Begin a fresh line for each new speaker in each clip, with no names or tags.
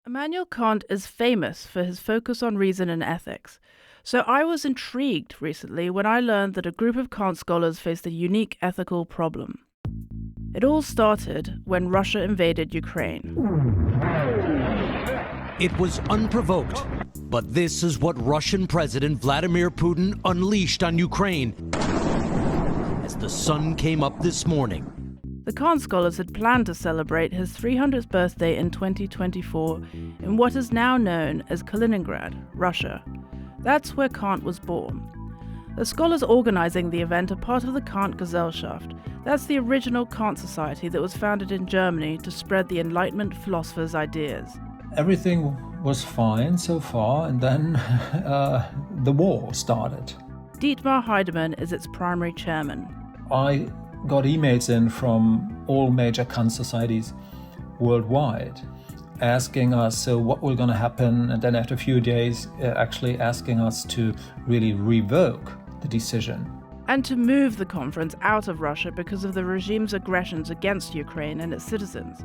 Immanuel Kant is famous for his focus on reason and ethics, so I was intrigued recently when I learned that a group of Kant scholars faced a unique ethical problem. It all started when Russia invaded Ukraine.
It was unprovoked, but this is what Russian President Vladimir Putin unleashed on Ukraine as the sun came up this morning.
The Kant scholars had planned to celebrate his 300th birthday in 2024 in what is now known as Kaliningrad, Russia. That's where Kant was born. The scholars organizing the event are part of the Kant Gesellschaft. That's the original Kant Society that was founded in Germany to spread the Enlightenment philosophers' ideas.
Everything was fine so far, and then the war started.
Dietmar Heidemann is its primary chairman.
I got emails in from all major Kant societies worldwide asking us so what was going to happen, and then after a few days actually asking us to really revoke the decision.
And to move the conference out of Russia because of the regime's aggressions against Ukraine and its citizens.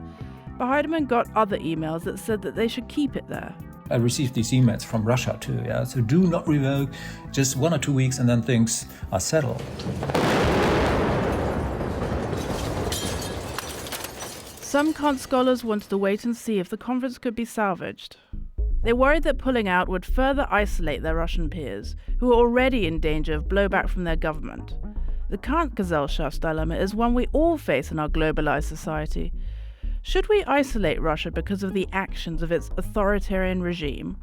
But Heidemann got other emails that said that they should keep it there.
I received these emails from Russia too, so do not revoke, just 1 or 2 weeks and then things are settled.
Some Kant scholars wanted to wait and see if the conference could be salvaged. They worried that pulling out would further isolate their Russian peers, who were already in danger of blowback from their government. The Kant Gesellschaft's dilemma is one we all face in our globalized society. Should we isolate Russia because of the actions of its authoritarian regime,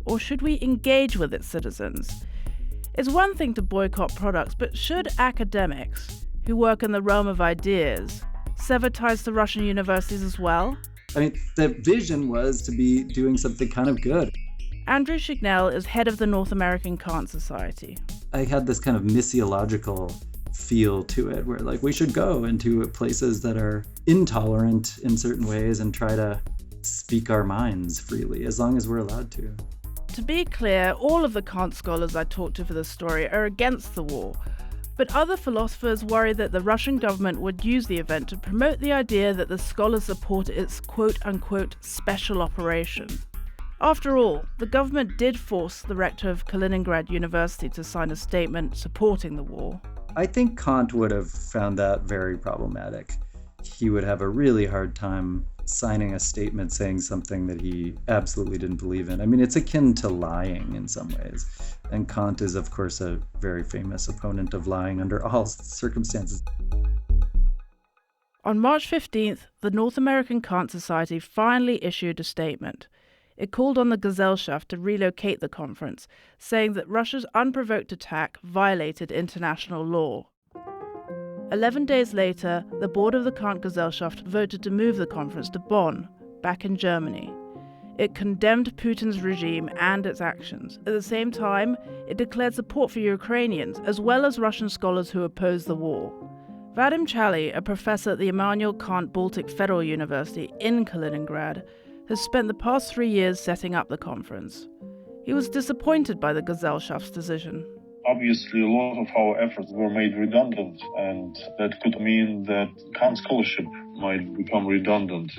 or should we engage with its citizens? It's one thing to boycott products, but should academics, who work in the realm of ideas, sever ties to Russian universities as well?
I mean, the vision was to be doing something kind of good.
Andrew Schignell is head of the North American Kant Society.
I had this kind of missiological feel to it where we should go into places that are intolerant in certain ways and try to speak our minds freely as long as we're allowed to.
To be clear, all of the Kant scholars I talked to for this story are against the war. But other philosophers worry that the Russian government would use the event to promote the idea that the scholars support its quote-unquote special operation. After all, the government did force the rector of Kaliningrad University to sign a statement supporting the war.
I think Kant would have found that very problematic. He would have a really hard time signing a statement saying something that he absolutely didn't believe in. I mean, it's akin to lying in some ways. And Kant is, of course, a very famous opponent of lying under all circumstances.
On March 15th, the North American Kant Society finally issued a statement. It called on the Gesellschaft to relocate the conference, saying that Russia's unprovoked attack violated international law. 11 days later, the board of the Kant Gesellschaft voted to move the conference to Bonn, back in Germany. It condemned Putin's regime and its actions. At the same time, it declared support for Ukrainians, as well as Russian scholars who oppose the war. Vadim Chali, a professor at the Immanuel Kant Baltic Federal University in Kaliningrad, has spent the past 3 years setting up the conference. He was disappointed by the Gesellschaft's decision.
Obviously, a lot of our efforts were made redundant, and that could mean that Kant scholarship might become redundant.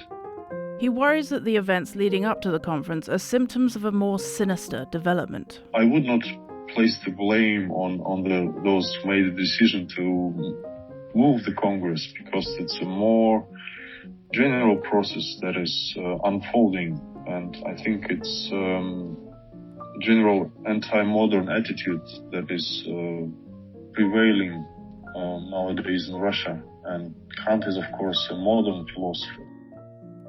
He worries that the events leading up to the conference are symptoms of a more sinister development.
I would not place the blame on those who made the decision to move the Congress, because it's a more general process that is unfolding, and I think it's general anti-modern attitude that is prevailing nowadays in Russia. And Kant is, of course, a modern philosopher.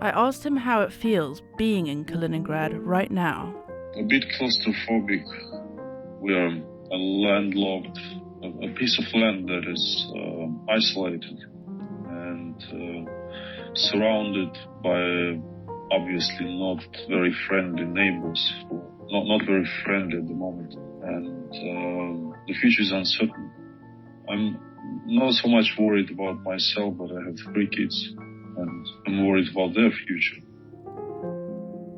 I asked him how it feels being in Kaliningrad right now.
A bit claustrophobic. We are a landlocked, a piece of land that is isolated and surrounded by obviously not very friendly neighbors, not very friendly at the moment, and the future is uncertain. I'm not so much worried about myself, but I have 3 kids, and I'm worried about their future.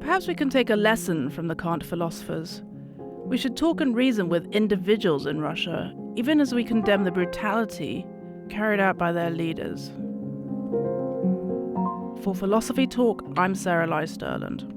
Perhaps we can take a lesson from the Kant philosophers. We should talk and reason with individuals in Russia, even as we condemn the brutality carried out by their leaders. For Philosophy Talk, I'm Sarah Lai Sterland.